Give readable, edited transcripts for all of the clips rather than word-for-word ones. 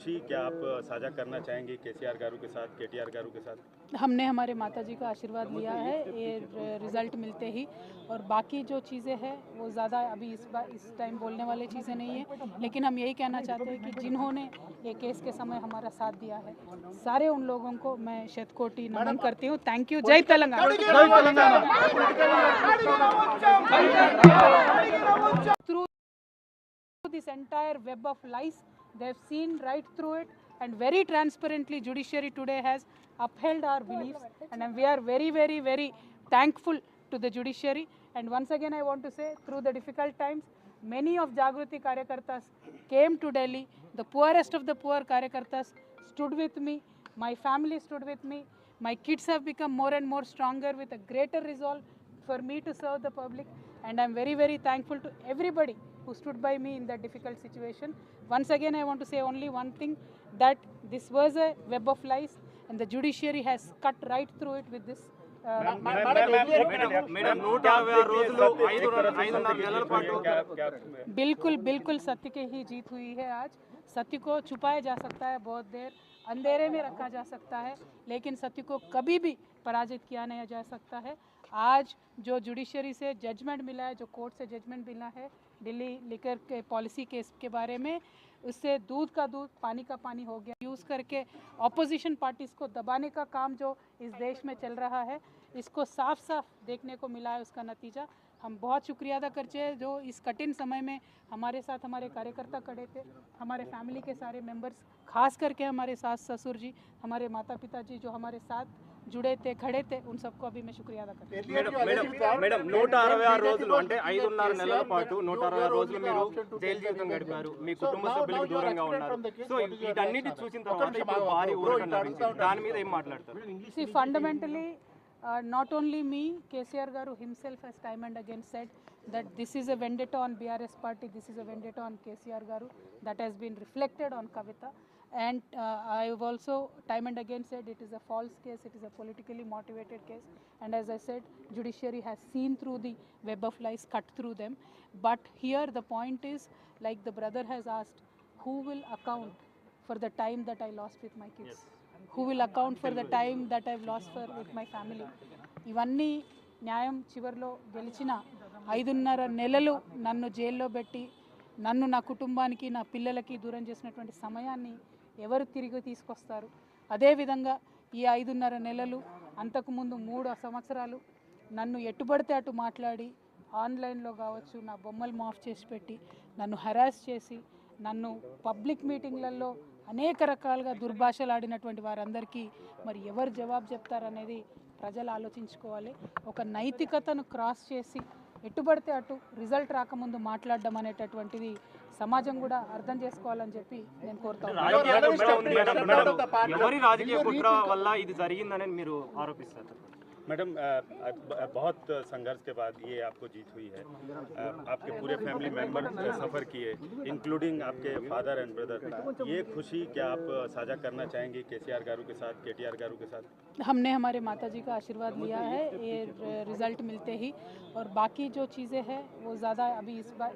खुशी क्या आप साझा करना चाहेंगे केसीआर गारू के साथ, केटीआर गारू के साथ? हमने हमारे माताजी का आशीर्वाद लिया है ये रिज़ल्ट मिलते ही, और बाकी जो चीज़ें हैं वो ज़्यादा अभी इस टाइम बोलने वाली चीज़ें नहीं है, लेकिन हम यही कहना चाहते हैं कि जिन्होंने ये केस के समय हमारा साथ दिया है, सारे उन लोगों को मैं शतकोटि नमन करती हूँ। Thank you. जय Telangana. Through this entire web of lies, they've seen right through it, and very transparently judiciary today has upheld our beliefs, and we are very thankful to the judiciary. And once again I want to say, through the difficult times, many of Jagruti Karyakartas came to Delhi. The poorest of the poor Karyakartas stood with me, my family stood with me, my kids have become more and more stronger with a greater resolve for me to serve the public, and I'm very thankful to everybody who stood by me in that difficult situation. Once again I want to say only one thing, that this was a web of lies, and the judiciary has cut right through it with this. बिल्कुल सत्य की ही जीत हुई है आज। सत्य को छुपाया जा सकता है, बहुत देर अंधेरे में रखा जा सकता है, लेकिन सत्य को कभी भी पराजित किया नहीं जा सकता है। आज जो जुडिशरी से जजमेंट मिला है, जो कोर्ट से जजमेंट मिला है दिल्ली लिकर के पॉलिसी केस के बारे में, उससे दूध का दूध पानी का पानी हो गया। यूज़ करके ऑपोजिशन पार्टीज़ को दबाने का काम जो इस देश में चल रहा है, इसको साफ देखने को मिला है। उसका नतीजा हम बहुत शुक्रिया अदा करते हैं, जो इस कठिन समय में हमारे साथ हमारे कार्यकर्ता खड़े थे, हमारे फैमिली के सारे मेंबर्स, खास करके हमारे सास ससुर जी, हमारे माता पिता जी जो हमारे साथ जुड़े थे, खड़े थे, उन सबको अभी मैं शुक्रिया अदा करती हूँ। మేడం 166 రోజులు అంటే 5.5 నెలల పాటు 166 రోజులు మీరు జైలు జీవితం గడిపారు. మీ కుటుంబ సభ్యులకు దూరంగా ఉన్నారు. సో వీటన్నిటి చూసిన తర్వాత ఇప్పుడు భారీ ఊరట లభించింది. దాని మీద ఏం మాట్లాడతారు? See, fundamentally, not only me, KCR Garu himself has time and again said that this is a vendetta on BRS party, this is a vendetta on KCR Garu, that has been reflected on Kavita. And I have also time and again said it is a false case, it is a politically motivated case, and as I said, judiciary has seen through the web of lies, cut through them. But here the point is, like the brother has asked, who will account for the time that I lost with my kids? Who will account for the time that I've lost with my family? ఇవన్నీ న్యాయం చివరిలో గెలిచిన 5.5 నెలలు నన్ను జైల్లో పెట్టి, నన్ను నా కుటుంబానికి నా పిల్లలకి దూరం చేసినటువంటి సమయాన్ని ఎవరు తిరిగి తీసుకొస్తారు? అదేవిధంగా ఈ 5.5 నెలలు, అంతకుముందు 3 సంవత్సరాలు నన్ను ఎట్టుబడితే అటు మాట్లాడి, ఆన్లైన్లో కావచ్చు నా బొమ్మలు మాఫ్ చేసి పెట్టి, నన్ను హెరాస్ చేసి, నన్ను పబ్లిక్ మీటింగ్లలో అనేక రకాలుగా దుర్భాషలు ఆడినటువంటి వారందరికీ మరి ఎవరు జవాబు చెప్తారనేది ప్రజలు ఆలోచించుకోవాలి. ఒక నైతికతను క్రాస్ చేసి ఎట్టుబడితే అటు రిజల్ట్ రాకముందు మాట్లాడడం అనేటటువంటిది సమాజం కూడా అర్థం చేసుకోవాలని చెప్పి నేను కోరుతాను. ఎవరి రాజకీయ కుట్ర వల్ల ఇది జరిగిందని మీరు ఆరోపిస్తారు? मैडम, बहुत संघर्ष के बाद ये आपको जीत हुई है। आपके पूरे फैमिली मेंबर सफ़र किए, इंक्लूडिंग आपके फादर एंड ब्रदर। ये खुशी क्या आप साझा करना चाहेंगे केसीआर गारू के साथ, केटीआर गारू के साथ? हमने हमारे माताजी का आशीर्वाद लिया है ये रिज़ल्ट मिलते ही, और बाकी जो चीज़ें हैं वो ज़्यादा अभी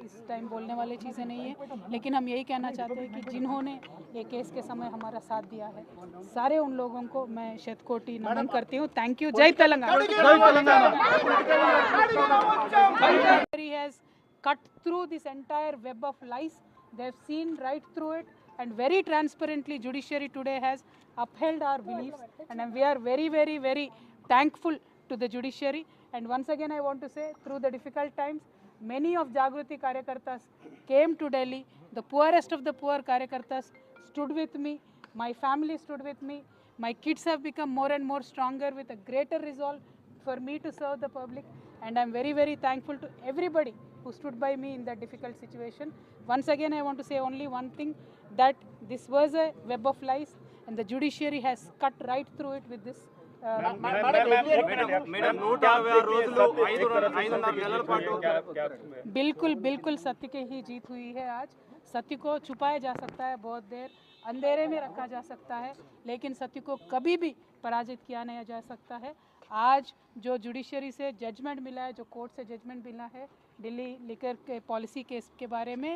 इस टाइम बोलने वाली चीज़ें नहीं है, लेकिन हम यही कहना चाहते हैं कि जिन्होंने ये केस के समय हमारा साथ दिया है, सारे उन लोगों को मैं शतकोटि नमन करती हूँ। Thank you. जय Telangana. He has cut through this entire web of lies. They have seen right through it, and very transparently judiciary today has upheld our beliefs, and we are very thankful to the judiciary. And once again I want to say, through the difficult times, many of Jagruti Karyakartas came to Delhi. The poorest of the poor Karyakartas stood with me, my family stood with me, my kids have become more and more stronger with a greater resolve for me to serve the public, and I'm very thankful to everybody who stood by me in that difficult situation. Once again I want to say only one thing, that this was a web of lies, and the judiciary has cut right through it with this. Madam 166 రోజులు 5.5 నెలల పాటు बिल्कुल सत्य की ही जीत हुई है आज। सत्य को छुपाया जा सकता है, बहुत देर अंधेरे में रखा जा सकता है, लेकिन सत्य को कभी भी पराजित किया नहीं जा सकता है। आज जो जुडिशरी से जजमेंट मिला है, जो कोर्ट से जजमेंट मिला है दिल्ली लिकर के पॉलिसी केस के बारे में,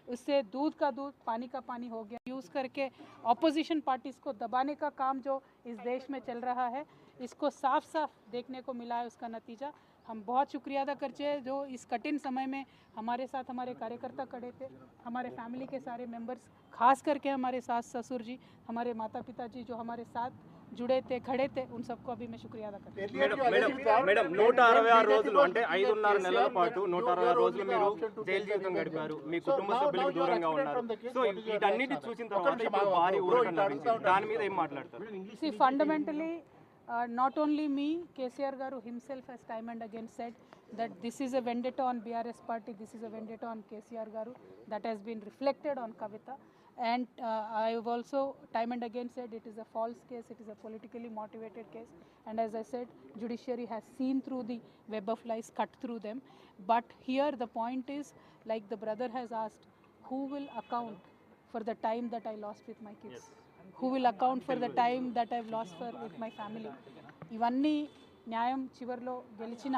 उससे दूध का दूध पानी का पानी हो गया। यूज़ करके ऑपोजिशन पार्टीज़ को दबाने का काम जो इस देश में चल रहा है, इसको साफ साफ देखने को मिला है। उसका नतीजा हम बहुत शुक्रिया अदा करते हैं जो इस कठिन समय में हमारे साथ हमारे कार्यकर्ता खड़े थे, हमारे फैमिली के सारे मेंबर्स, खास करके हमारे सास ससुर जी, हमारे माता पिता जी जो हमारे साथ जुड़े थे, खड़े थे, उन सबको अभी मैं शुक्रिया अदा करती हूँ। మేడం 166 రోజులు అంటే 5.5 నెలల పాటు 160 రోజులు మీరు జైలు జీవితం గడిపారు. మీ కుటుంబ సభ్యులకు దూరంగా ఉన్నారు. సో వీటన్నిటి చూసిన తర్వాత ఇప్పుడు భారీ ఊరట లభించింది. దాని మీద ఏం మాట్లాడతారు? See, fundamentally, not only me, KCR Garu himself has time and again said that this is a vendetta on BRS party, this is a vendetta on KCR Garu, that has been reflected on Kavita. And I have also time and again said it is a false case, it is a politically motivated case. And as I said, judiciary has seen through the web of lies, cut through them. But here the point is, like the brother has asked, who will account for the time that I lost with my kids? Who will account for the time that I've lost with my family? ఇవన్నీ న్యాయం చివరిలో గెలిచిన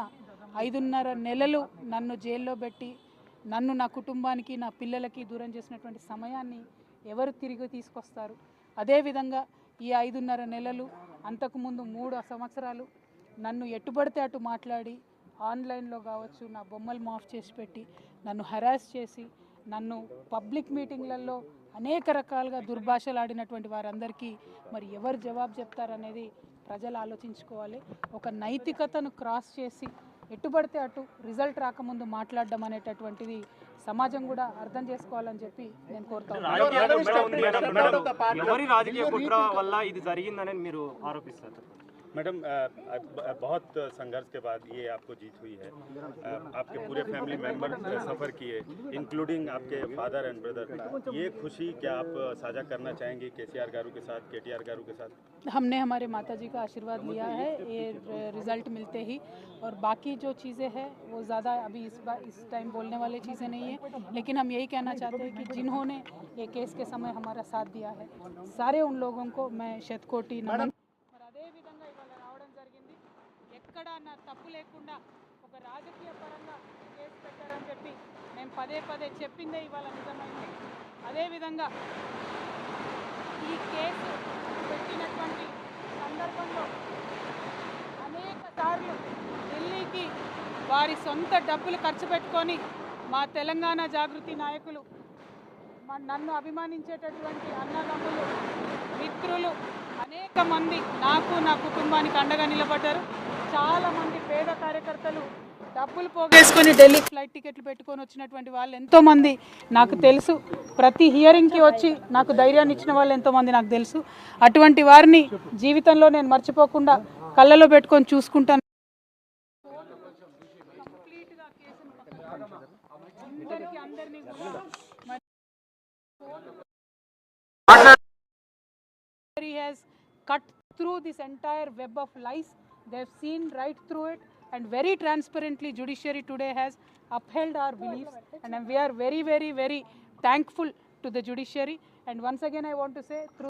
5.5 నెలలు నన్ను జైల్లో పెట్టి నన్ను నా కుటుంబానికి నా పిల్లలకి దూరం చేసినటువంటి సమయాన్ని ఎవరు తిరిగి తీసుకొస్తారు? అదేవిధంగా ఈ 5.5 నెలలు అంతకుముందు 3 సంవత్సరాలు నన్ను ఎట్టుబడితే అటు మాట్లాడి ఆన్లైన్లో కావచ్చు నా బొమ్మలు మాఫ్ చేసి పెట్టి నన్ను హెరాస్ చేసి నన్ను పబ్లిక్ మీటింగ్లలో అనేక రకాలుగా దుర్భాషలు ఆడినటువంటి వారందరికీ మరి ఎవరు జవాబు చెప్తారనేది ప్రజలు ఆలోచించుకోవాలి. ఒక నైతికతను క్రాస్ చేసి ఎట్టుబడితే అటు రిజల్ట్ రాకముందు మాట్లాడడం అనేటటువంటిది సమాజం కూడా అర్థం చేసుకోవాలని చెప్పి నేను కోరుతాను. ఎవరి రాజకీయ కుట్ర వల్ల ఇది జరిగిందని మీరు ఆరోపిస్తారు? मैडम, बहुत संघर्ष के बाद ये आपको जीत हुई है। आपके पूरे फैमिली मेंबर सफ़र किए, इंक्लूडिंग आपके फादर एंड ब्रदर। ये खुशी क्या आप साझा करना चाहेंगे KCR गारू के साथ, KTR गारू के साथ? हमने हमारे माताजी का आशीर्वाद लिया है ये रिज़ल्ट मिलते ही, और बाकी जो चीज़ें हैं वो ज़्यादा अभी इस टाइम बोलने वाली चीज़ें नहीं है। लेकिन हम यही कहना चाहते हैं कि जिन्होंने ये केस के समय हमारा साथ दिया है, सारे उन लोगों को मैं शतकोटि नमन। అదే విధంగా ఇవాళ రావడం జరిగింది. ఎక్కడ నా తప్పు లేకుండా ఒక రాజకీయ పరంగా కేసు పెట్టారని చెప్పి నేను పదే పదే చెప్పిందే ఇవాళ నిజమైంది. అదేవిధంగా ఈ కేసు పెట్టినటువంటి సందర్భంలో అనేక సార్లు ఢిల్లీకి వారి సొంత డబ్బులు ఖర్చు పెట్టుకొని మా తెలంగాణ జాగృతి నాయకులు, నన్ను అభిమానించేటటువంటి అన్నదమ్ములు, మిత్రులు అనేక మంది నాకు నా కుటుంబానికి అండగా నిలబడ్డారు. చాలామంది పేద కార్యకర్తలు డబ్బులు పోగేసుకొని ఢిల్లీ ఫ్లైట్ టికెట్లు పెట్టుకొని వచ్చినటువంటి వాళ్ళు ఎంతోమంది నాకు తెలుసు. ప్రతి హియరింగ్కి వచ్చి నాకు ధైర్యాన్ని ఇచ్చిన వాళ్ళు ఎంతోమంది నాకు తెలుసు. అటువంటి వారిని జీవితంలో నేను మర్చిపోకుండా కళ్ళలో పెట్టుకొని చూసుకుంటాను. కంప్లీట్గా కేసును అందరినీ కూడా he has cut through this entire web of lies. They have seen right through it, and very transparently judiciary today has upheld our beliefs, and we are very, very, very thankful to the judiciary. And once again I want to say, through